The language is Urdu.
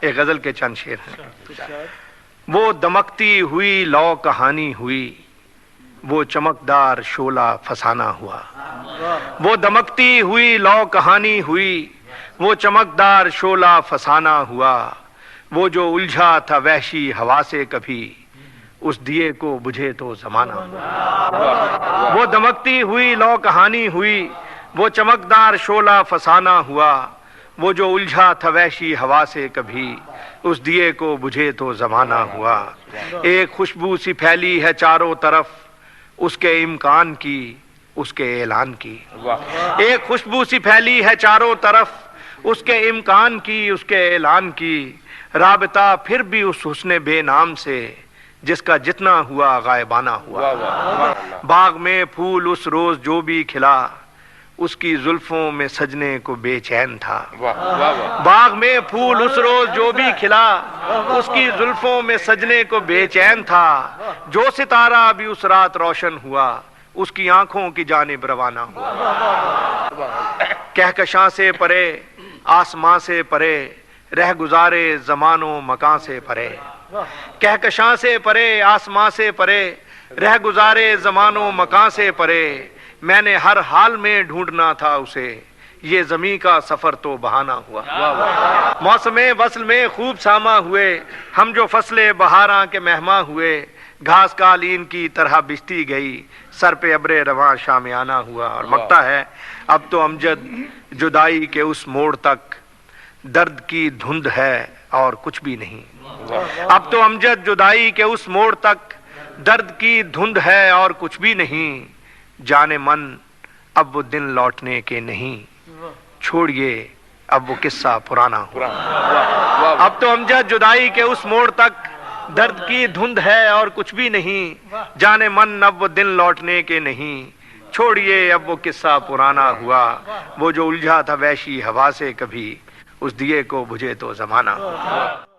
ایک غزل کے چند شعر ہیں۔ وہ دمکتی ہوئی لو کہانی ہوئی، وہ چمکدار شعلہ فسانہ ہوا۔ وہ دمکتی ہوئی لو کہانی ہوئی، وہ چمکدار شعلہ فسانہ ہوا۔ وہ جو الجھا تھا وحشی ہوا سے کبھی، اس دیے کو بجھے تو زمانہ ہوا۔ وہ دمکتی ہوئی لو کہانی ہوئی، وہ چمکدار شعلہ فسانہ ہوا۔ وہ جو الجھا تھا وحشی ہوا سے کبھی، اس دیے کو بجھے تو زمانہ ہوا۔ ایک خوشبو سی پھیلی ہے چاروں طرف، اس کے امکان کی، اس کے اعلان کی۔ ایک خوشبو سی پھیلی ہے چاروں طرف، اس کے امکان کی، اس کے اعلان کی۔ رابطہ پھر بھی اس حسن بے نام سے، جس کا جتنا ہوا غائبانہ ہوا۔ باغ میں پھول اس روز جو بھی کھلا، اس کی زلفوں میں سجنے کو بے چین تھا۔ باغ میں پھول اس روز جو بھی کھلا، اس کی زلفوں میں سجنے کو بے چین تھا۔ جو ستارہ بھی اس رات روشن ہوا، اس کی آنکھوں کی جانب روانہ ہوا۔ کہکشاں سے پرے آسماں سے پرے، رہ گزارے زمان و مکان سے پرے۔ کہکشاں سے پرے آسماں سے پرے، رہ گزارے زمان و مکان سے پرے۔ میں نے ہر حال میں ڈھونڈنا تھا اسے، یہ زمیں کا سفر تو بہانہ ہوا۔ موسم وصل میں خوب ساما ہوئے، ہم جو فصل بہاراں کے مہماں ہوئے۔ گھاس قالین کی طرح بچتی گئی، سر پہ ابر رواں شامیانہ ہوا۔ اور مکتا ہے اب تو امجد جدائی کے اس موڑ تک، درد کی دھند ہے اور کچھ بھی نہیں۔ اب تو امجد جدائی کے اس موڑ تک، درد کی دھند ہے اور کچھ بھی نہیں۔ جانے من اب وہ دن لوٹنے کے نہیں، چھوڑیے اب وہ قصہ پرانا ہوا۔ اب تو امجد جدائی کے اس موڑ تک، درد کی دھند ہے اور کچھ بھی نہیں۔ جانے من اب وہ دن لوٹنے کے نہیں، چھوڑیے اب وہ قصہ پرانا ہوا۔ وہ جو الجھا تھا وحشی ہوا سے کبھی، اس دیے کو بجھے تو زمانہ ہوا۔